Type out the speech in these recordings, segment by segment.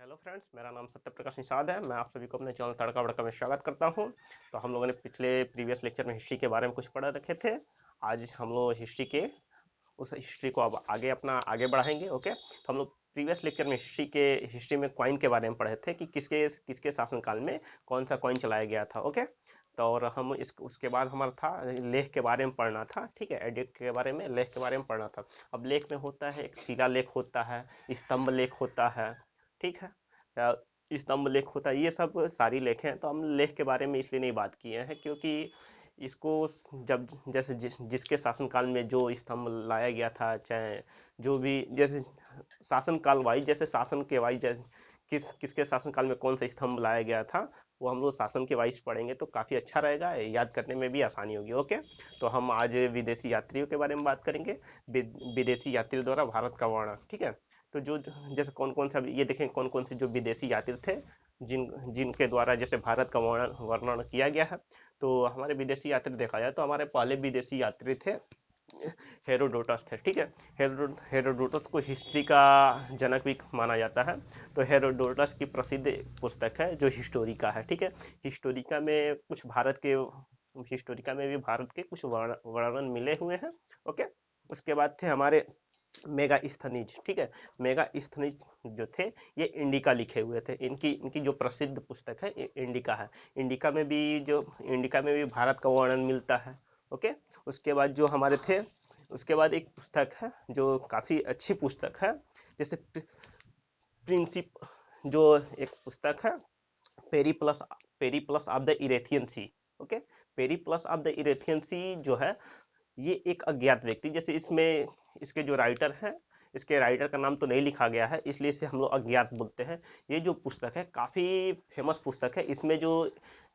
Hello friends, मेरा नाम सत्यप्रकाश निषाद है। मैं आप सभी को अपने चैनल तड़का बड़का में स्वागत करता हूं। तो हम लोगों ने पिछले प्रीवियस लेक्चर में हिस्ट्री के बारे में कुछ पढ़ रखे थे। आज हम लोग हिस्ट्री के उस हिस्ट्री को अब आगे बढ़ाएंगे। ओके, तो हम लोग प्रीवियस लेक्चर में हिस्ट्री में कॉइन के बारे में पढ़े थे कि किसके किसके शासनकाल में कौन सा कॉइन चलाया गया था। ओके, तो और हम इस उसके बाद हमारा था लेख के बारे में पढ़ना था। ठीक है, एडिक्ट के बारे में, लेख के बारे में पढ़ना था। अब लेख में होता है एक शिला लेख होता है, स्तंभ लेख होता है। ठीक है, या स्तंभ लेख होता है, ये सब सारी लेख हैं। तो हम लेख के बारे में इसलिए नहीं बात किए हैं क्योंकि इसको जब जैसे जिसके शासनकाल में जो स्तंभ लाया गया था, चाहे जो भी जैसे शासनकाल वाइज, जैसे शासन के वाइज, जैसे किसके शासनकाल में कौन सा स्तंभ लाया गया था, वो हम लोग शासन के वाइज पढ़ेंगे तो काफ़ी अच्छा रहेगा, याद करने में भी आसानी होगी। ओके, तो हम आज विदेशी यात्रियों के बारे में बात करेंगे। विदेशी यात्रियों द्वारा भारत का वर्णन। ठीक है, तो जो जैसे कौन कौन सा, ये देखें कौन कौन से जो विदेशी यात्री थे जिनके द्वारा जैसे भारत का वर्णन वर्णन किया गया है। तो हमारे विदेशी यात्री देखा जाए तो हमारे पहले विदेशी यात्री थे हेरोडोटस थे। ठीक है, हेरोडोटस को हिस्ट्री का जनक भी माना जाता है। तो हेरोडोटस की प्रसिद्ध पुस्तक है जो हिस्टोरिका है। ठीक है, हिस्टोरिका में कुछ भारत के हिस्टोरिका में भी भारत के कुछ वर्णन मिले हुए हैं। ओके, उसके बाद थे हमारे मेगा स्थनीज। ठीक है, मेगा स्थनीज जो थे ये इंडिका लिखे हुए थे। इनकी इनकी जो प्रसिद्ध पुस्तक है इंडिका है। इंडिका में भी भारत का वर्णन मिलता है। ओके, उसके बाद जो हमारे थे, उसके बाद एक पुस्तक है जो काफ़ी अच्छी पुस्तक है, जैसे प्रिंसिप, जो एक पुस्तक है Periplus of the Erythraean Sea. Okay, Periplus of the Erythraean Sea जो है, ये एक अज्ञात व्यक्ति, जैसे इसमें इसके जो राइटर हैं, इसके राइटर का नाम तो नहीं लिखा गया है इसलिए इसे हम लोग अज्ञात बोलते हैं। ये जो पुस्तक है काफ़ी फेमस पुस्तक है। इसमें जो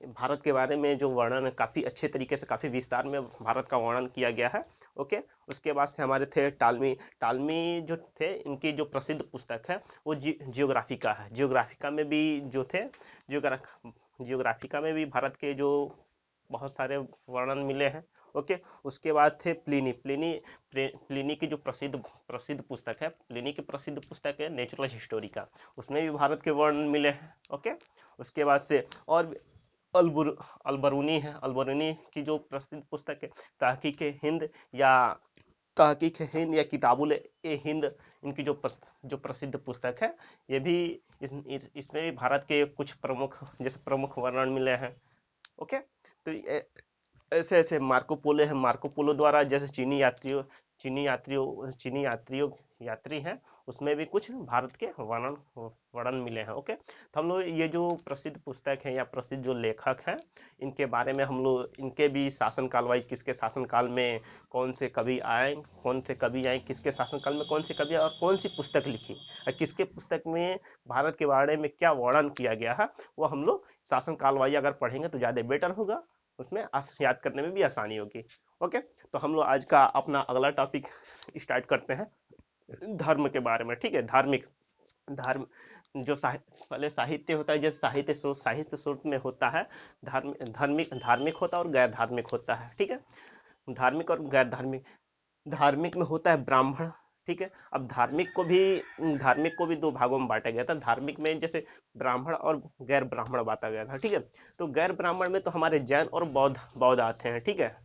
भारत के बारे में जो वर्णन है काफ़ी अच्छे तरीके से, काफ़ी विस्तार में भारत का वर्णन किया गया है। ओके, उसके बाद से हमारे थे टालमी। टालमी जो थे, इनकी जो प्रसिद्ध पुस्तक है वो जियोग्राफिका है। जियोग्राफिका में भी जो थे, जियोग्राफिका में भी भारत के जो बहुत सारे वर्णन मिले हैं। ओके, उसके बाद थे प्लिनी की जो प्रसिद्ध प्रसिद्ध पुस्तक है, प्लिनी की प्रसिद्ध पुस्तक है नेचुरल हिस्टोरिका, उसमें भी भारत के वर्णन मिले हैं। ओके, उसके बाद से और अलबुर अलबरूनी है। अलबरूनी की जो प्रसिद्ध पुस्तक है तहकीक हिंद, या किताबुल ए हिंद, इनकी जो प्रसिद्ध पुस्तक है, ये भी इसमें भी भारत के कुछ प्रमुख वर्णन मिले हैं। ओके, तो ऐसे ऐसे मार्को पोलो है। मार्को पोलो द्वारा जैसे चीनी यात्रियों यात्री हैं, उसमें भी कुछ भारत के वर्णन वर्णन मिले हैं। ओके, तो हम लोग ये जो प्रसिद्ध पुस्तक है या प्रसिद्ध जो लेखक हैं, इनके बारे में हम लोग, इनके भी शासनकाल वाइज, किसके शासनकाल में कौन से कवि आए, किसके शासनकाल में कौन से कवि आए, और कौन सी पुस्तक लिखी, और किसके पुस्तक में भारत के बारे में क्या वर्णन किया गया है, वो हम लोग शासनकाल वाइज अगर पढ़ेंगे तो ज़्यादा बेटर होगा, उसमें याद करने में भी आसानी होगी। ओके, तो हम लोग आज का अपना अगला टॉपिक स्टार्ट करते हैं धर्म के बारे में। ठीक है, धार्मिक धर्म, जो पहले साहित्य होता है, जैसे साहित्य स्रोत में होता है धार्मिक धार्मिक होता है और गैर धार्मिक होता है। ठीक है, धार्मिक और गैर धार्मिक। धार्मिक में होता है ब्राह्मण। ठीक है, अब धार्मिक को भी दो भागों में बांटा गया था। धार्मिक में जैसे ब्राह्मण और गैर ब्राह्मण बांटा गया था। ठीक है, तो गैर ब्राह्मण में तो हमारे जैन और बौद्ध बौद्ध आते हैं। ठीक है,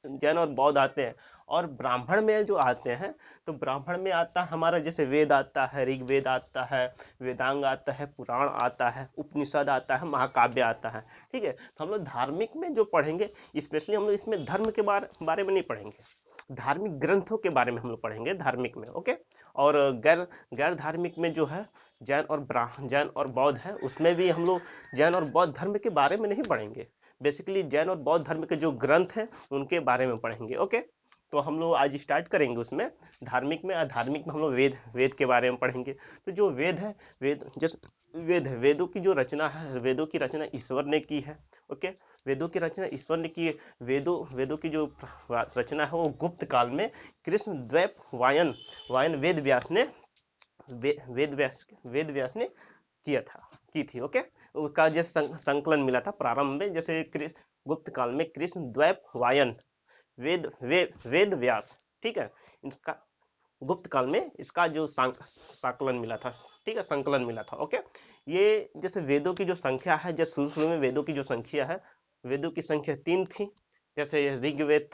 जैन और बौद्ध आते हैं। और ब्राह्मण में जो आते हैं, तो ब्राह्मण में आता है हमारा, जैसे वेद आता है, ऋग्वेद आता है, वेदांग आता है, पुराण आता है, उपनिषद आता है, महाकाव्य आता है। ठीक है, तो हम लोग धार्मिक में जो पढ़ेंगे, स्पेशली हम लोग इसमें धर्म के बारे में नहीं पढ़ेंगे, धार्मिक ग्रंथों के बारे में हम लोग पढ़ेंगे धार्मिक में। ओके, और गैर गैर धार्मिक में जो है जैन और बौद्ध है, उसमें भी हम लोग जैन और बौद्ध धर्म के बारे में नहीं पढ़ेंगे। बेसिकली जैन और बौद्ध धर्म के जो ग्रंथ हैं उनके बारे में पढ़ेंगे। ओके, तो हम लोग आज स्टार्ट करेंगे उसमें धार्मिक में। धार्मिक में हम लोग वेद के बारे में पढ़ेंगे। तो जो वेद है, वेद है, वेदों की रचना ईश्वर ने की है। ओके, वेदों की रचना ईश्वर ने की है। वेदों की जो रचना है वो गुप्त काल में कृष्ण द्वैप वायन वायन वेद व्यास ने किया था की थी। ओके, उसका जैसे संकलन मिला था प्रारंभ में, जैसे गुप्त काल में कृष्ण द्वैप वायन वेद व्यास। ठीक है, इनका गुप्त काल में इसका जो संकलन मिला था, ठीक है, संकलन मिला था। ओके, ये जैसे वेदों की जो संख्या है, जैसे शुरू शुरू में वेदों की जो संख्या है, वेदों की संख्या 3 थी। जैसे ऋग्वेद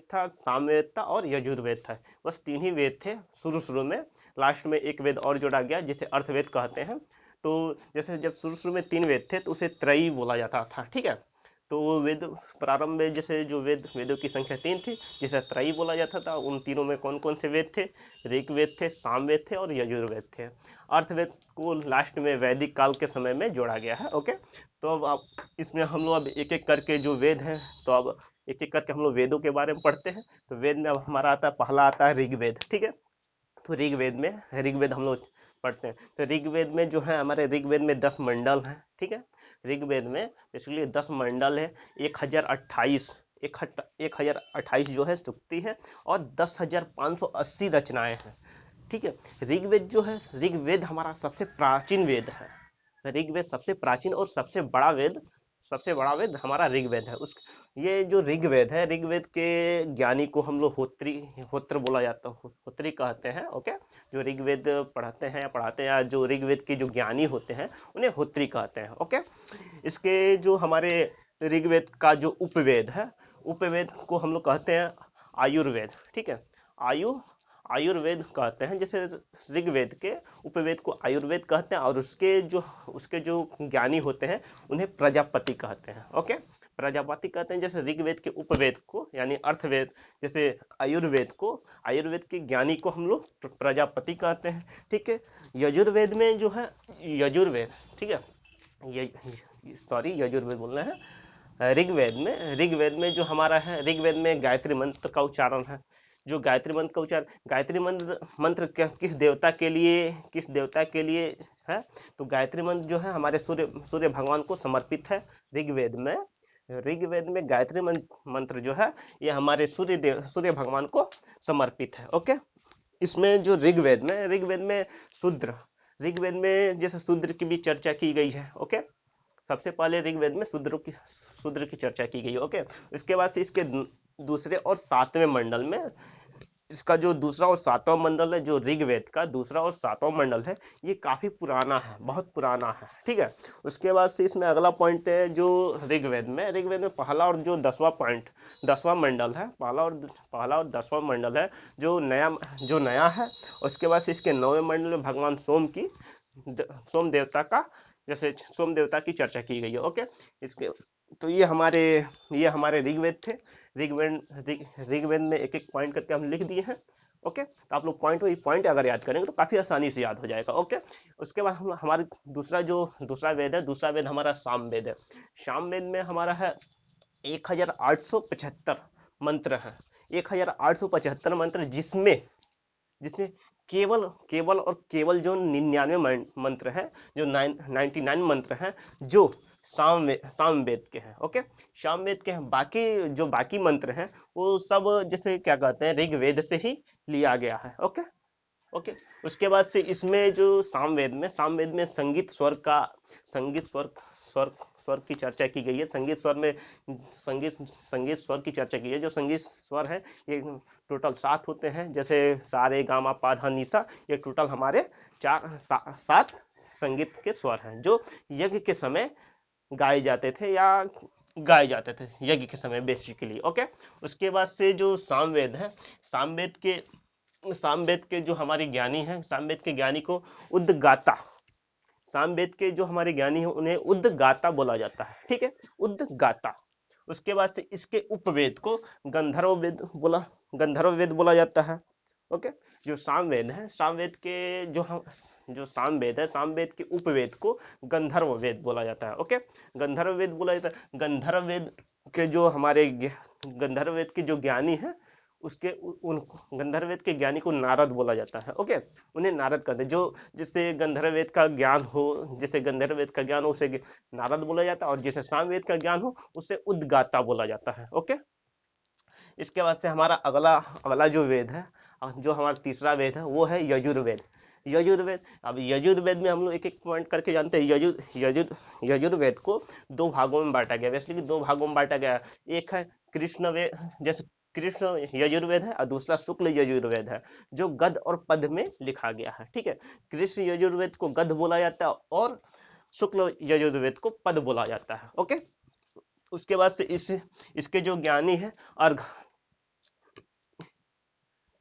था, सामवेद था और यजुर्वेद था। बस 3 ही वेद थे शुरू शुरू में। लास्ट में एक वेद और जोड़ा गया जिसे अर्थवेद कहते हैं। तो जैसे जब शुरू शुरू में 3 वेद थे तो उसे त्रयी बोला जाता था, ठीक है। तो वो वेद प्रारंभ में जैसे जो वेदों की संख्या 3 थी जिसे त्रयी बोला जाता था। उन तीनों में कौन कौन से वेद थे? ऋग्वेद थे, सामवेद थे और यजुर्वेद थे। अर्थवेद को लास्ट में वैदिक काल के समय में जोड़ा गया है। ओके, तो अब आप इसमें हम लोग अब एक एक करके जो वेद हैं, तो अब एक एक करके हम लोग वेदों के बारे में पढ़ते हैं। तो वेद में अब हमारा आता है, पहला आता है ऋग्वेद, ठीक है। तो ऋग्वेद हम लोग पढ़ते हैं। तो ऋग्वेद में जो है, हमारे ऋग्वेद में 10 मंडल हैं, ठीक है। ऋग्वेद में बेसिकली 10 मंडल है। 1028 जो है सूक्ति है और 10,580 रचनाएं हैं, ठीक है। ऋग्वेद जो है, ऋग्वेद हमारा सबसे प्राचीन वेद है। ऋग्वेद सबसे प्राचीन और सबसे बड़ा वेद हमारा ऋग्वेद है। उस ये जो ऋग्वेद है, ऋग्वेद के ज्ञानी को हम लोग होत्र बोला जाता है, होत्री कहते हैं। ओके, जो ऋग्वेद पढ़ाते हैं या पढ़ाते हैं, या जो ऋग्वेद के जो ज्ञानी होते हैं उन्हें होत्री कहते हैं। ओके, इसके जो हमारे ऋग्वेद का जो उपवेद है, उपवेद को हम लोग कहते हैं आयुर्वेद, ठीक है। आयुर्वेद कहते हैं। जैसे ऋग्वेद के उपवेद को आयुर्वेद कहते हैं और उसके जो ज्ञानी होते हैं उन्हें प्रजापति कहते हैं। ओके, प्रजापति कहते हैं। जैसे ऋग्वेद के उपवेद को यानी अर्थवेद, जैसे आयुर्वेद के ज्ञानी को हम लोग प्रजापति कहते हैं, ठीक है। यजुर्वेद में जो है, ठीक है, यजुर्वेद बोलना है। ऋग्वेद में जो हमारा है, ऋग्वेद में गायत्री मंत्र का उच्चारण है। जो गायत्री मंत्र किस देवता के लिए है? तो गायत्री मंत्र जो है हमारे सूर्य भगवान को समर्पित है। ऋग्वेद में गायत्री मंत्र जो है ये हमारे सूर्य भगवान को समर्पित है। ओके, इसमें जो ऋग्वेद में शूद्र ऋग्वेद में जैसे शूद्र की भी चर्चा की गई है। ओके, सबसे पहले ऋग्वेद में शूद्र की चर्चा की गई है। ओके, इसके बाद से इसके दूसरे और सातवें मंडल में, इसका जो दूसरा और सातवां मंडल है, जो ऋग्वेद का दूसरा और सातवां मंडल है, ये काफी पुराना है, बहुत पुराना है, ठीक है। उसके बाद से इसमें अगला पॉइंट है जो ऋग्वेद में पहला और जो 10वां मंडल है, पहला और 10वां मंडल है जो नया है। उसके बाद से इसके 9वें मंडल में भगवान सोम देवता की चर्चा की गई है। ओके, इसके तो ये हमारे ऋग्वेद थे। ऋग्वेद में एक एक पॉइंट करके हम लिख दिए हैं। ओके, तो आप लोग पॉइंट अगर याद करेंगे तो काफी आसानी से याद हो जाएगा। ओके, उसके बाद हमारे दूसरा वेद हमारा सामवेद है। सामवेद में हमारा है 1875 मंत्र है। 1875 मंत्र, जिसमें केवल जो 99 मंत्र हैं, जो 99 मंत्र हैं, जो सामवेद के हैं। ओके, सामवेद के हैं। बाकी मंत्र हैं वो सब जैसे क्या कहते हैं, ऋग्वेद से ही लिया गया है। ओके, उसके बाद से इसमें जो सामवेद में संगीत स्वर की चर्चा की गई है। संगीत स्वर की चर्चा की है। जो संगीत स्वर है ये टोटल 7 होते हैं। जैसे सा रे गा मा पा धा नी सा, ये टोटल हमारे 7 संगीत के स्वर हैं जो यज्ञ के समय गाए जाते थे यज्ञ के समय बेसिकली। ओके, उसके बाद से जो सामवेद के जो हमारे ज्ञानी हैं, सामवेद के ज्ञानी को उद्गाता सामवेद के जो हमारे ज्ञानी हैं उन्हें उद्गाता बोला जाता है, ठीक है, उद्गाता। उसके बाद से इसके उपवेद को गंधर्व वेद बोला जाता है। ओके, जो सामवेद के सामवेद के उपवेद को गंधर्व वेद बोला जाता है। ओके, गंधर्व वेद के जो गंधर्व वेद के जो ज्ञानी हैं, गंधर्व वेद के ज्ञानी को नारद बोला जाता है। ओके, उन्हें नारद कहते हैं। जिससे गंधर्व वेद का ज्ञान हो उसे नारद बोला जाता है, और जिसे सामवेद का ज्ञान हो उसे उद्गाता बोला जाता है। ओके, इसके बाद से हमारा अगला जो वेद है, जो हमारा तीसरा वेद है, वो है यजुर्वेद। अब यजुर्वेद में हम लोग एक एक पॉइंट करके जानते हैं। यजुर्वेद को 2 भागों में बांटा गया। वैसे कि 2 भागों में बांटा गया। एक है कृष्ण वेद, जैसे कृष्ण यजुर्वेद है और दूसरा शुक्ल यजुर्वेद है, जो गद्य और पद्य में लिखा गया है। ठीक है, कृष्ण यजुर्वेद को गद्य बोला जाता है और शुक्ल यजुर्वेद को पद बोला जाता है। ओके, उसके बाद से इसके जो ज्ञानी है और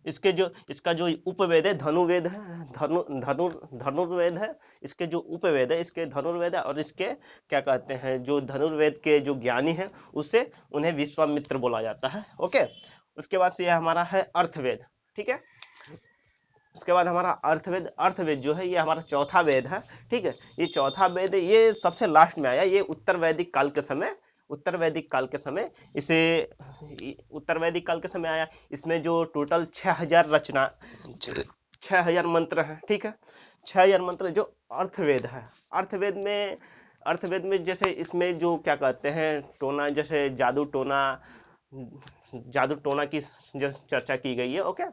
इसका जो उपवेद है धनुर्वेद है, धनुर्वेद है, इसके जो उपवेद है इसके धनुर्वेद है, और इसके क्या कहते हैं जो धनुर्वेद के जो ज्ञानी है उसे उन्हें विश्वामित्र बोला जाता है। ओके, उसके बाद से यह हमारा है अर्थवेद। ठीक है, उसके बाद हमारा अर्थवेद जो है ये हमारा चौथा वेद है। ठीक है, ये चौथा वेद ये सबसे लास्ट में आया, ये उत्तर वैदिक काल के समय इसे उत्तर वैदिक काल के समय आया। इसमें जो टोटल 6000 रचना 6000 मंत्र है। ठीक है, 6000 मंत्र जो अर्थवेद है। अर्थवेद में जैसे इसमें जो क्या कहते हैं टोना, जैसे जादू टोना की चर्चा की गई है। ओके,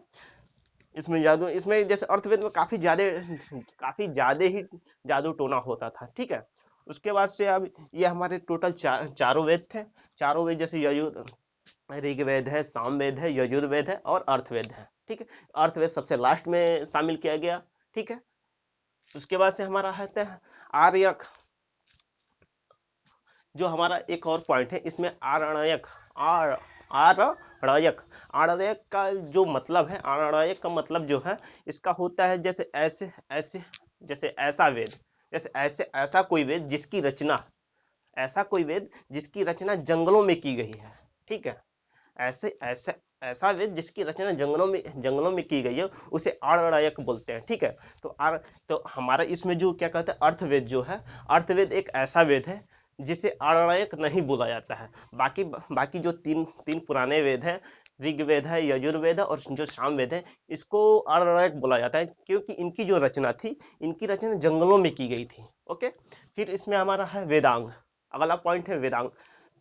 इसमें जैसे अर्थवेद में काफी ज्यादा ही जादू टोना होता था। ठीक है, उसके बाद से अब ये हमारे टोटल चारों वेद थे। चारों वेद जैसे ऋग्वेद है, सामवेद है, यजुर्वेद है और अर्थवेद है। ठीक है, अर्थवेद सबसे लास्ट में शामिल किया गया। ठीक है, उसके बाद से हमारा है आर्यक, जो हमारा एक और पॉइंट है इसमें आरण्यक। आरण्यक का जो मतलब है, आरण्यक का मतलब जो है इसका होता है जैसे ऐसे ऐसे जैसे ऐसा वेद, जैसे ऐसा कोई वेद जिसकी रचना जंगलों में की गई है। ठीक है, ऐसे ऐसे ऐसा वेद जिसकी रचना जंगलों में की गई है उसे आरण्यक बोलते हैं। ठीक है, तो हमारा इसमें जो क्या कहते हैं अर्थवेद जो है, अर्थवेद एक ऐसा वेद है जिसे आरण्यक नहीं बोला जाता है। बाकी जो तीन तीन पुराने वेद हैं, ऋग्वेद है, यजुर्वेद है और जो सामवेद है, इसको आरण्यक बोला जाता है क्योंकि इनकी जो रचना थी, इनकी रचना जंगलों में की गई थी। ओके, फिर इसमें हमारा है वेदांग। अगला पॉइंट है वेदांग।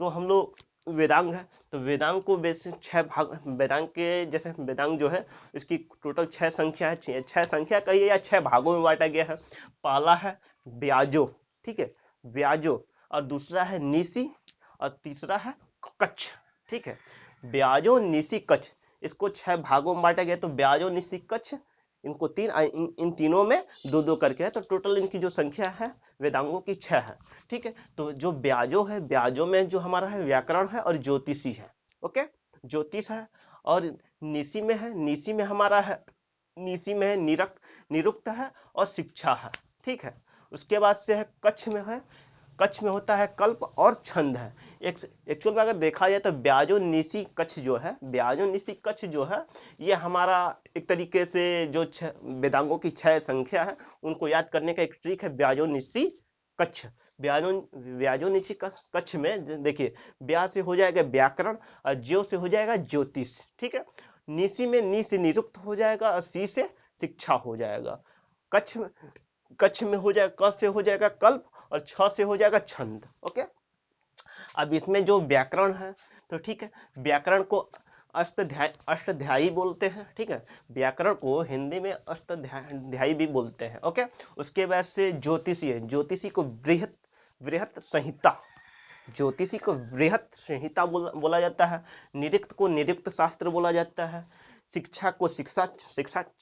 तो हम लोग वेदांग है, तो वेदांग को बेसिक 6 भाग, वेदांग के जैसे वेदांग जो है इसकी टोटल 6 संख्या है, 6 संख्या कहिए या 6 भागों में बांटा गया है। पहला है ब्याजो। ठीक है, ब्याजो, और दूसरा है निसी, और तीसरा है कच्छ। ठीक है, ब्याजो निसी कच्छ, इसको 6 भागों में बांटा गया। तो ब्याजो निसी कच्छ, इनको इन तीनों में दो दो करके है, तो टोटल इनकी जो संख्या है वेदांगों की 6 है। ठीक है, तो जो ब्याजो है, ब्याजो में जो हमारा है व्याकरण है और ज्योतिषी है। ओके, ज्योतिष है, और निसी में हमारा है, निसी में है निरुक्त है और शिक्षा है। ठीक है, उसके बाद से है कच्छ में होता है कल्प और छंद है। एक्चुअल में अगर देखा जाए तो ब्याजो निसी कच्छ जो है ये हमारा एक तरीके से जो वेदांगों की 6 संख्या है उनको याद करने का एक ट्रिक है ब्याजो निसी कच्छ। ब्याजो निसी कच्छ में देखिए, ब्या से हो जाएगा व्याकरण और ज्यो से हो जाएगा ज्योतिष। ठीक है, निसी में नी से निरुक्त हो जाएगा और सी से शिक्षा हो जाएगा। कच्छ में हो जाएगा, क से हो जाएगा कल्प और छ से हो जाएगा छंद। ओके, अब इसमें जो व्याकरण है, तो ठीक है, व्याकरण को अष्टाध्यायी बोलते हैं। ठीक है, व्याकरण को हिंदी में अष्टाध्यायी भी बोलते हैं। ओके, उसके बाद से ज्योतिषी है, ज्योतिषी को बृहत संहिता, बोला जाता है। निरुक्त को निरुक्त शास्त्र बोला जाता है। शिक्षा को शिक्षा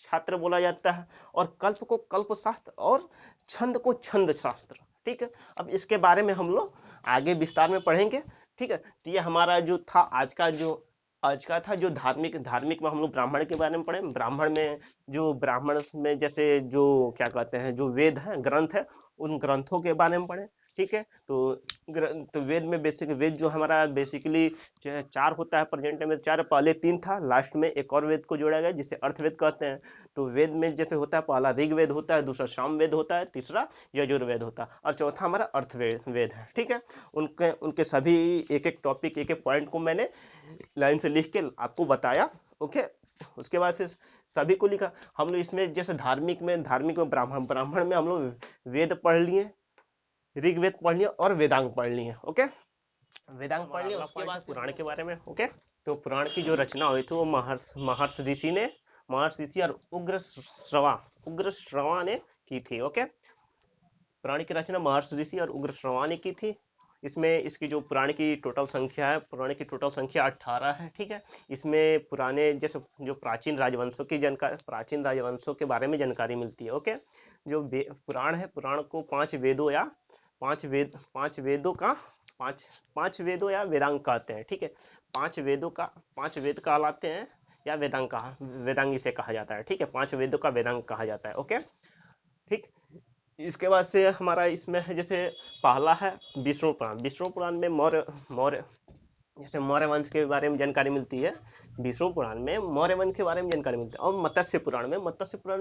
छात्र बोला जाता है, और कल्प को कल्प शास्त्र और छंद को छंद शास्त्र। ठीक है, अब इसके बारे में हम लोग आगे विस्तार में पढ़ेंगे। ठीक है, तो ये हमारा जो था आज का था जो धार्मिक में हम लोग ब्राह्मण के बारे में पढ़े। ब्राह्मण में जैसे जो क्या कहते हैं जो वेद है, ग्रंथ है, उन ग्रंथों के बारे में पढ़े। ठीक है, तो वेद जो हमारा बेसिकली 4 होता है। प्रेजेंट में 4, पहले 3 था, लास्ट में एक और वेद को जोड़ा गया जिसे अर्थवेद कहते हैं। तो वेद में जैसे होता है, पहला ऋग्वेद होता है, दूसरा सामवेद होता है, तीसरा यजुर्वेद होता है और चौथा हमारा अर्थवेद है। ठीक है, उनके सभी एक एक टॉपिक, एक एक पॉइंट को मैंने लाइन से लिख के आपको बताया। ओके, उसके बाद से सभी को लिखा। हम लोग इसमें जैसे धार्मिक में ब्राह्मण में हम लोग वेद पढ़ लिए, ऋग्वेद पढ़ लिया और वेदांग पढ़ लिए। ओके, वेदांग पढ़ लिया, उसके बाद पुराण के बारे में। ओके, तो पुराण की जो रचना हुई थी वो महर्षि ऋषि और उग्र श्रवा ने की थी। ओके, पुराण की रचना महर्षि ऋषि और उग्र श्रवा ने की थी। इसमें इसकी जो पुराण की टोटल संख्या है, पुराण की टोटल संख्या 18 है। ठीक है, इसमें पुराने जैसे जो प्राचीन राजवंशों की जानकारी, प्राचीन राजवंशों के बारे में जानकारी मिलती है। ओके, जो पुराण है, पुराण को पांच वेदों या पांच वेदों का पांच पांच वेदों या वेदांग कहते हैं। ठीक है, पांच वेद कहलाते हैं या वेदांग इसे कहा जाता है। ठीक है, पांच वेदों का वेदांग कहा जाता है। ओके, ठीक। इसके बाद से हमारा इसमें है जैसे पहला है विष्णु पुराण। विष्णु पुराण में मौर्य मौर्य जैसे मौर्य वंश के बारे में जानकारी मिलती है। विष्णु पुराण में मौर्य वंश के बारे में जानकारी मिलती है। और मत्स्य पुराण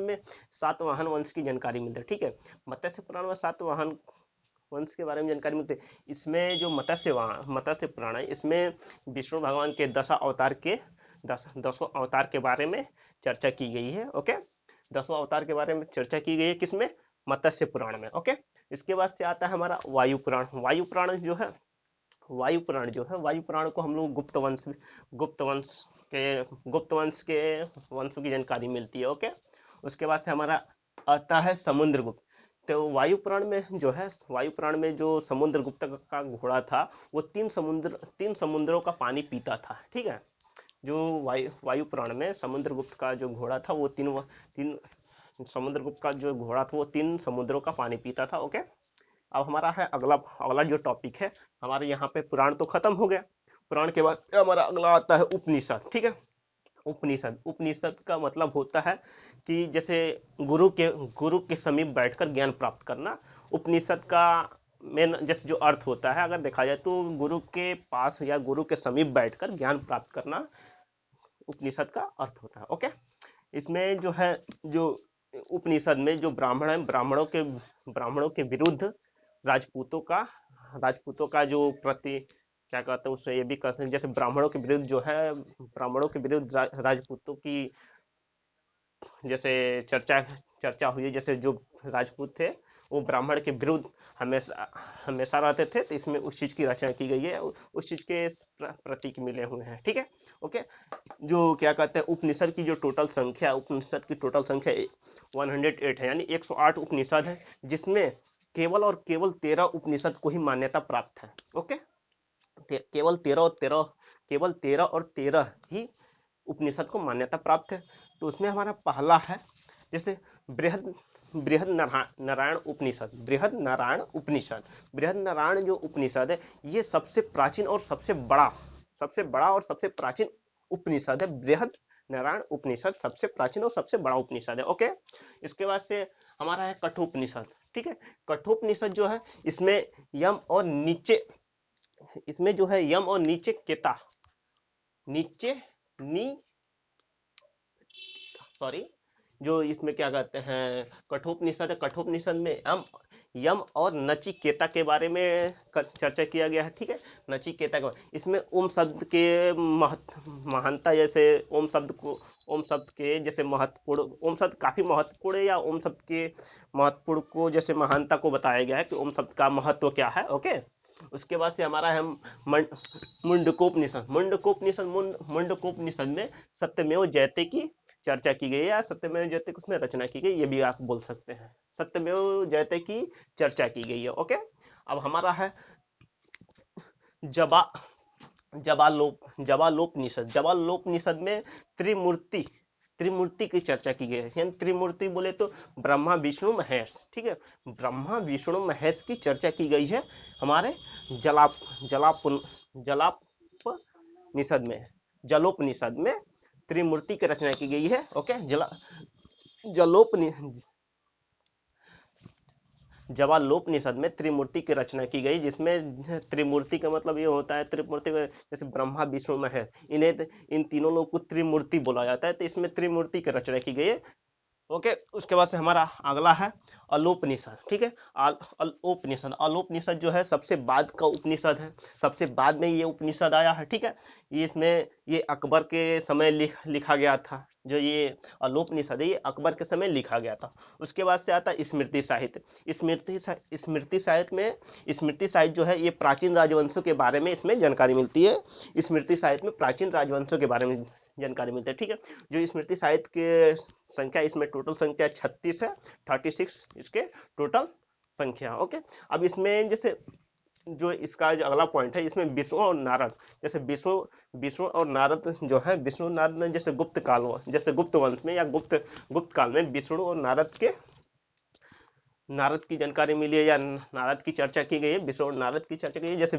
में सातवाहन वंश की जानकारी मिलती है। ठीक है, मत्स्य पुराण में सातवाहन वंश के बारे में जानकारी मिलती है। इसमें जो मत्स्य पुराण है, इसमें विष्णु भगवान के दसों अवतार के बारे में चर्चा की गई है। ओके, दसों अवतार के बारे में चर्चा की गई है किसमें? मत्स्य पुराण में। ओके, इसके बाद से आता है हमारा वायु पुराण। वायु पुराण को हम लोग गुप्त वंश के वंशों की जानकारी मिलती है। ओके, उसके बाद से हमारा आता है समुद्रगुप्त। तो वायु पुराण में जो समुद्रगुप्त का घोड़ा था, वो तीन समुद्रों का पानी पीता था। ठीक है, जो वायु पुराण में समुद्रगुप्त का जो घोड़ा था, वो तीन समुद्रगुप्त का जो घोड़ा था वो तीन समुद्रों का पानी पीता था। ओके, अब हमारा है अगला अगला जो टॉपिक है हमारे यहाँ पे, पुराण तो खत्म हो गया। पुराण के बाद हमारा अगला आता है उपनिषद। ठीक है, उपनिषद का मतलब होता है कि जैसे गुरु के समीप बैठकर ज्ञान प्राप्त करना। उपनिषद का मेन जैसे जो अर्थ होता है, अगर देखा जाए तो गुरु के पास या गुरु के समीप बैठकर ज्ञान प्राप्त करना उपनिषद का अर्थ होता है। ओके, इसमें जो है, जो उपनिषद में जो ब्राह्मण है, ब्राह्मणों के विरुद्ध राजपूतों का जो प्रति क्या कहते हैं उससे, ये भी कहते हैं जैसे ब्राह्मणों के विरुद्ध जो है, ब्राह्मणों के विरुद्ध राजपूतों की जैसे चर्चा हुई है। जैसे जो राजपूत थे वो ब्राह्मण के विरुद्ध हमेशा हमेशा रहते थे, तो इसमें उस चीज की रचना की गई है, उस चीज के प्रतीक मिले हुए हैं। ठीक है, ओके, जो क्या कहते हैं उपनिषद की टोटल संख्या 108 है, यानी 108 उपनिषद है, जिसमें केवल और केवल 13 उपनिषद को ही मान्यता प्राप्त है। ओके, केवल 13 ही उपनिषद को मान्यता प्राप्त है। तो उसमें हमारा पहला है जैसे बृहद बृहद नारायण उपनिषद। बृहद नारायण जो उपनिषद है, ये सबसे प्राचीन और सबसे बड़ा और सबसे प्राचीन उपनिषद है। बृहद नारायण उपनिषद सबसे प्राचीन और सबसे बड़ा उपनिषद है। ओके, इसके बाद से हमारा है कठोपनिषद। ठीक है, कठोपनिषद जो है, इसमें यम और नीचे केता नीचे नी सॉरी जो इसमें क्या कहते हैं कठोपनिषद है। कठोपनिषद में यम और नचिकेता के बारे में चर्चा किया गया है। ठीक है, नचिकेता के इसमें ओम शब्द के महानता, जैसे ओम शब्द के जैसे महत्वपूर्ण, ओम शब्द काफी महत्वपूर्ण है, या ओम शब्द के महत्वपूर्ण को जैसे महानता को बताया गया है कि ओम शब्द का महत्व क्या है। ओके, उसके बाद से हमारा है मुंडकोपनिषद में सत्यमेव जयते की चर्चा की गई है, या सत्यमेव जयते की उसमें रचना की गई, ये भी आप बोल सकते हैं। सत्यमेव जयते की चर्चा की गई है। ओके, अब हमारा है जबा जबालोपनिषद में त्रिमूर्ति की चर्चा की गई है। यानी त्रिमूर्ति बोले तो ब्रह्मा विष्णु महेश। ठीक है, ब्रह्मा विष्णु महेश की चर्चा की गई है हमारे जलोपनिषद में त्रिमूर्ति की रचना की गई है। ओके, जवालोपनिषद में त्रिमूर्ति की रचना की गई, जिसमें त्रिमूर्ति का मतलब ये होता है, त्रिमूर्ति जैसे ब्रह्मा विष्णु महेश, इन तीनों लोग को त्रिमूर्ति बोला जाता है, तो इसमें त्रिमूर्ति की रचना की गई है। ओके, उसके बाद से हमारा अगला है अलोपनिषद। ठीक है, अलोपनिषद जो है सबसे बाद का उपनिषद है, सबसे बाद में ये उपनिषद आया है। ठीक है, ये अकबर के समय लिखा गया था। जो ये अलोपनिषद है, ये अकबर के समय लिखा गया था। उसके बाद से आता है स्मृति साहित्य। स्मृति साहित्य जो है, ये प्राचीन राजवंशों के बारे में इसमें जानकारी मिलती है। स्मृति साहित्य में प्राचीन राजवंशों के बारे में जानकारी मिलती है। ठीक है, जो स्मृति साहित्य के संख्या, इसमें टोटल संख्या 36 है, 36 इसके टोटल संख्या। ओके, अब इसमें जैसे जो इसका जो अगला पॉइंट है, इसमें विष्णु और नारद, जैसे विष्णु विष्णु और नारद जो है, विष्णु नारद ने जैसे गुप्त काल, जैसे गुप्त वंश में या गुप्त गुप्त काल में विष्णु और नारद की जानकारी मिली है या नारद की चर्चा की गई है, विष्णु और नारद की चर्चा की गई है। जैसे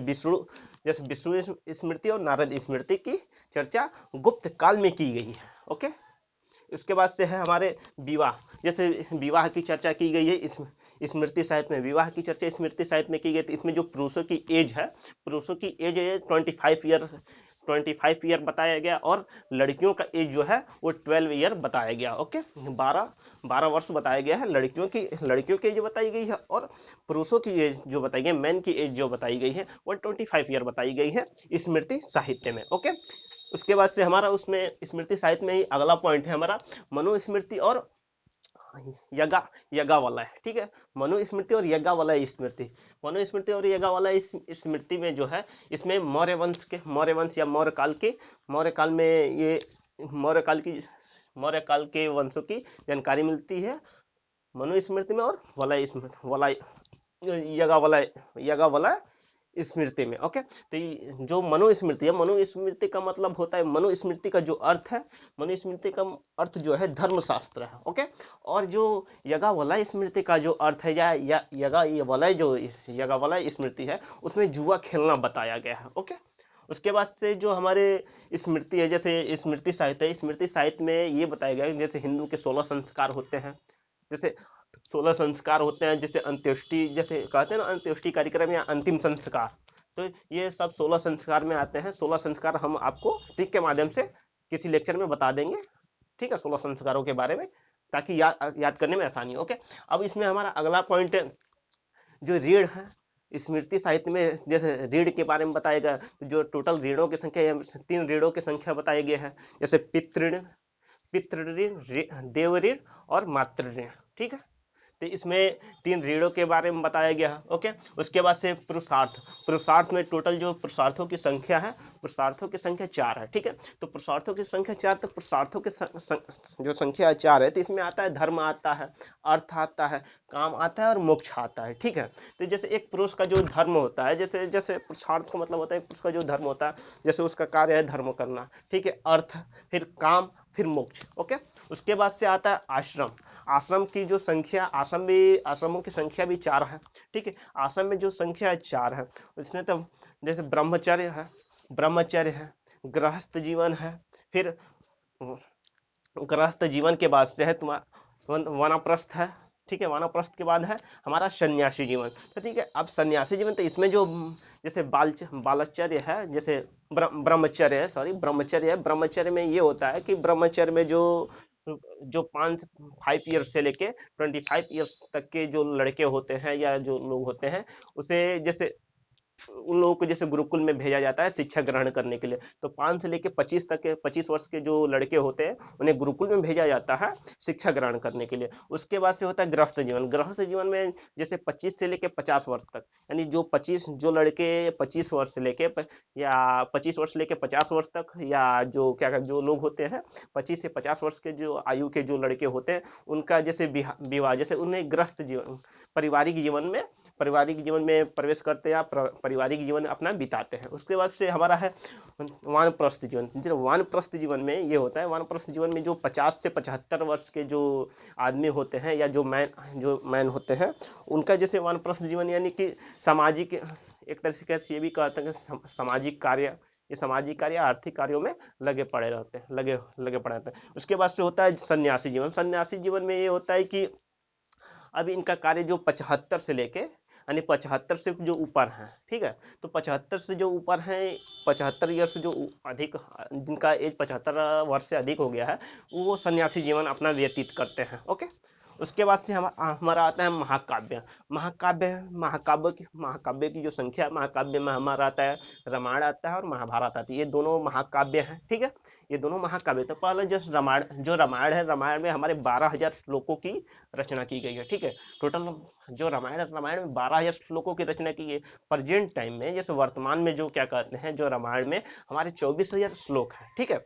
विष्णु स्मृति और नारद स्मृति की चर्चा गुप्त काल में की गई है। ओके, इसके बाद से है हमारे विवाह, जैसे विवाह की चर्चा की गई है इस स्मृति साहित्य में, विवाह की चर्चा स्मृति साहित्य में की गई। तो इसमें जो पुरुषों की एज है, पुरुषों की एज है 25 ईयर बताया गया, और लड़कियों का एज जो है वो 12 ईयर बताया गया। ओके, 12 वर्ष बताया गया है, लड़कियों की एज बताई गई है, और पुरुषों की एज जो बताई गई, मैन की एज जो बताई गई है वो 25 ईयर बताई गई है स्मृति साहित्य में। ओके, उसके बाद से हमारा उसमें स्मृति साहित्य में ही अगला पॉइंट है हमारा मनुस्मृति और यज्ञ वाला है। ठीक है, मनुस्मृति और यज्ञ वाला स्मृति, मनुस्मृति और यज्ञ वाला इस स्मृति में जो है, इसमें मौर्य वंश या मौर्य काल में ये मौर्य काल के वंशों की जानकारी मिलती है मनुस्मृति में और यज्ञ वाला स्मृति में। ओके, तो जो मनुस्मृति है, मनुस्मृति का मतलब होता है, मनुस्मृति का जो अर्थ है, मनुस्मृति का अर्थ जो है धर्मशास्त्र है। ओके, और जो यज्ञ वाला स्मृति का जो अर्थ है, या यज्ञ वाला स्मृति है, उसमें जुआ खेलना बताया गया है। ओके, उसके बाद से जो हमारे स्मृति है, जैसे स्मृति साहित्य है, स्मृति साहित्य में ये बताया गया है जैसे हिंदू के 16 संस्कार होते हैं, जैसे 16 संस्कार होते हैं, जैसे अंत्येष्टि, जैसे कहते हैं ना अंत्येष्टि कार्यक्रम या अंतिम संस्कार, तो ये सब 16 संस्कार में आते हैं। 16 संस्कार हम आपको ट्रिक के माध्यम से किसी लेक्चर में बता देंगे। ठीक है, 16 संस्कारों के बारे में, ताकि याद करने में आसानी हो। ओके, अब इसमें हमारा अगला पॉइंट है जो रीढ़ है स्मृति साहित्य में, जैसे रीढ़ के बारे में बताया गया, जो टोटल रीढ़ों की संख्या 3 रीढ़ों की संख्या बताई गई है, जैसे पितृ ऋण, देव ऋण और मातृ ऋण। ठीक है, तो इसमें 3 रीढ़ों के बारे में बताया गया है। ओके, उसके बाद से पुरुषार्थ में टोटल जो पुरुषार्थों की संख्या है, पुरुषार्थों की संख्या 4 है। ठीक है, तो पुरुषार्थों की संख्या 4, तो पुरुषार्थों की जो संख्या 4 है, तो इसमें आता है धर्म आता है, अर्थ आता है, काम आता है और मोक्ष आता है। ठीक है, तो जैसे एक पुरुष का जो धर्म होता है, जैसे पुरुषार्थ का मतलब होता है पुरुष का जो धर्म होता है, जैसे उसका कार्य है धर्म करना। ठीक है, अर्थ, फिर काम, फिर मोक्ष। ओके, उसके बाद से आता है आश्रम की जो संख्या, आश्रमों की संख्या भी 4 है। ठीक है, आश्रम में जो संख्या 4 है, उसमें तो जैसे ब्रह्मचर्य है, गृहस्थ जीवन है, फिर गृहस्थ जीवन के बाद से है तुम्हारा वानप्रस्थ है। ठीक है, वानप्रस्थ के बाद है हमारा सन्यासी जीवन। तो ठीक है, अब सन्यासी जीवन, तो इसमें जो जैसे बालचर्य है, जैसे ब्रह्मचर्य है, ब्रह्मचर्य में ये होता है कि ब्रह्मचर्य में जो 5 ईयर्स से लेके 25 ईयर्स तक के जो लड़के होते हैं या जो लोग होते हैं, उसे जैसे उन लोगों को जैसे गुरुकुल में भेजा जाता है शिक्षा ग्रहण करने के लिए। तो 5 से लेके 25 वर्ष के जो लड़के होते हैं, उन्हें गुरुकुल में भेजा जाता है शिक्षा ग्रहण करने के लिए। उसके बाद से होता है गृहस्थ जीवन में जैसे 25 से लेके 50 वर्ष तक, यानी जो लड़के 25 वर्ष से लेके या 25 वर्ष लेके 50 वर्ष तक, या जो लोग होते हैं 25 से 50 वर्ष के जो आयु के जो लड़के होते हैं, उनका जैसे विवाह, जैसे उन्हें गृहस्थ जीवन, पारिवारिक जीवन में प्रवेश करते हैं या पारिवारिक जीवन अपना बिताते हैं। उसके बाद से हमारा है वानप्रस्थ जीवन। जो वानप्रस्थ जीवन में ये होता है, वानप्रस्थ जीवन में जो 50 से 75 वर्ष के जो आदमी होते हैं या जो मैन होते हैं, उनका जैसे वानप्रस्थ जीवन, यानी कि सामाजिक, एक तरह से ये भी कहते हैं कि सामाजिक कार्य आर्थिक कार्यों में लगे पड़े रहते हैं। उसके बाद से होता है सन्यासी जीवन में ये होता है कि अभी इनका कार्य जो 75 से लेके, यानी 75 से जो ऊपर हैं, ठीक है, तो 75 से जो ऊपर हैं, 75 ईयर से जो अधिक, जिनका एज 75 वर्ष से अधिक हो गया है, वो सन्यासी जीवन अपना व्यतीत करते हैं। ओके, उसके बाद से हमारा आता है महाकाव्य की जो संख्या, महाकाव्य में हमारा आता है रामायण आता है और महाभारत आती है। ये दोनों महाकाव्य हैं। ठीक है, ये दोनों महाकाव्य। तो पहले जो रामायण है, रामायण में हमारे 12,000 श्लोकों की रचना की गई है। ठीक है, टोटल जो रामायण में 12,000 श्लोकों की रचना की गई। प्रेजेंट टाइम में जैसे वर्तमान में जो क्या कहते हैं, जो रामायण में हमारे 24,000 श्लोक है। ठीक है,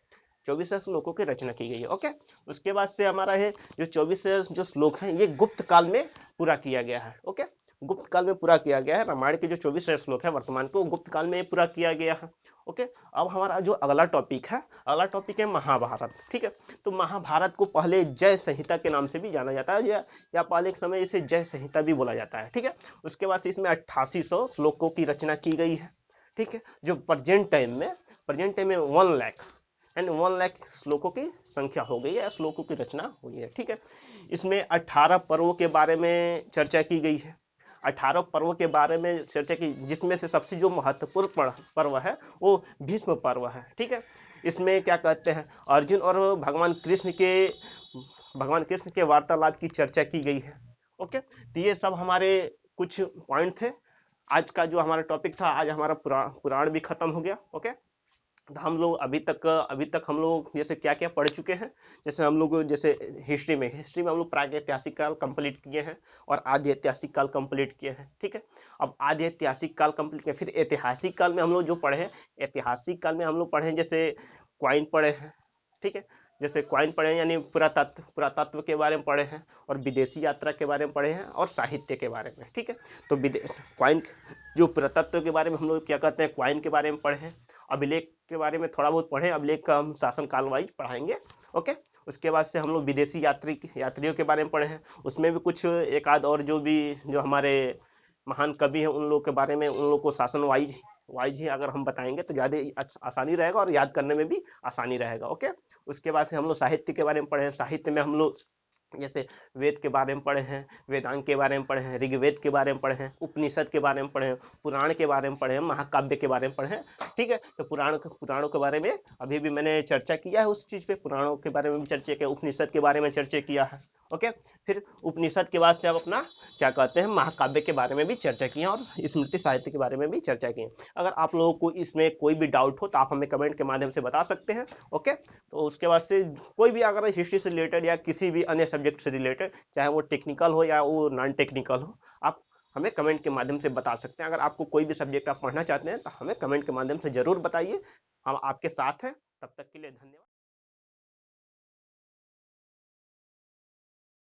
24,000 श्लोकों की रचना की गई है। ओके, उसके बाद से हमारा है जो 24,000 जो श्लोक हैं, ये गुप्त काल में पूरा किया गया है। ओके, गुप्त काल में पूरा किया गया है। रामायण के जो 24 श्लोक है वर्तमान को गुप्त काल में पूरा किया गया है। ओके, अब हमारा जो अगला टॉपिक है महाभारत। ठीक है, तो महाभारत को पहले जय संहिता के नाम से भी जाना जाता है, या पहले एक समय इसे जय संहिता भी बोला जाता है। ठीक है, उसके बाद से इसमें 8800 श्लोकों की रचना की गई है। ठीक है, जो प्रेजेंट टाइम में 1 लाख एंड 1 लाख श्लोकों की संख्या हो गई है, श्लोकों की रचना हुई है। ठीक है, इसमें 18 पर्वों के बारे में चर्चा की गई है। 18 पर्वों के बारे में चर्चा की, जिसमें से सबसे जो महत्वपूर्ण पर्व है वो भीष्म पर्व है। ठीक है, इसमें क्या कहते हैं, अर्जुन और भगवान कृष्ण के वार्तालाप की चर्चा की गई है। ओके, तो ये सब हमारे कुछ पॉइंट थे। आज का जो हमारा टॉपिक था, आज हमारा पुराण भी खत्म हो गया। ओके, तो हम लोग अभी तक हम लोग जैसे क्या क्या पढ़ चुके हैं। जैसे हम लोग जैसे हिस्ट्री में हम लोग प्रागैतिहासिक काल कंप्लीट किए हैं और आदि ऐतिहासिक काल कंप्लीट किए हैं। ठीक है, अब आदि ऐतिहासिक काल कंप्लीट किए, फिर ऐतिहासिक काल में हम लोग जो पढ़े हैं, ऐतिहासिक काल में हम लोग पढ़े हैं जैसे क्वाइन पढ़े हैं। ठीक है, जैसे क्वाइन पढ़े हैं यानी पुरातत्व के बारे में पढ़े हैं, और विदेशी यात्रा के बारे में पढ़े हैं, और साहित्य के बारे में। ठीक है, तो क्वाइन जो पुरातत्व के बारे में हम लोग क्या कहते हैं, क्वाइन के बारे में पढ़े हैं। अभिलेख के बारे में थोड़ा बहुत पढ़े, अभिलेख का हम शासन काल वाइज पढ़ाएंगे। ओके, उसके बाद से हम लोग विदेशी यात्रियों के बारे में पढ़े हैं। उसमें भी कुछ एक आध और जो हमारे महान कवि हैं उन लोग के बारे में, उन लोग को शासन वाइज ही अगर हम बताएंगे तो ज़्यादा आसानी रहेगा और याद करने में भी आसानी रहेगा। ओके, उसके बाद से हम लोग साहित्य के बारे में पढ़े हैं। साहित्य में हम लोग जैसे वेद के बारे में पढ़े हैं, वेदांग के बारे में पढ़े हैं, ऋग्वेद के बारे में पढ़े हैं, उपनिषद के बारे में पढ़े हैं, पुराण के बारे में पढ़े हैं, महाकाव्य के बारे में पढ़े हैं। ठीक है, तो पुराणों के बारे में अभी भी मैंने चर्चा किया है, उस चीज पे पुराणों के बारे में भी चर्चा किया, उपनिषद के बारे में चर्चा किया है। ओके, फिर उपनिषद के बाद से अब अपना क्या कहते हैं, महाकाव्य के बारे में भी चर्चा की है, और स्मृति साहित्य के बारे में भी चर्चा की है। अगर आप लोगों को इसमें कोई भी डाउट हो तो आप हमें कमेंट के माध्यम से बता सकते हैं। ओके, तो उसके बाद से कोई भी अगर हिस्ट्री से रिलेटेड या किसी भी अन्य सब्जेक्ट से रिलेटेड, चाहे वो टेक्निकल हो या वो नॉन टेक्निकल हो, आप हमें कमेंट के माध्यम से बता सकते हैं। अगर आपको कोई भी सब्जेक्ट आप पढ़ना चाहते हैं तो हमें कमेंट के माध्यम से जरूर बताइए, हम आपके साथ हैं। तब तक के लिए धन्यवाद।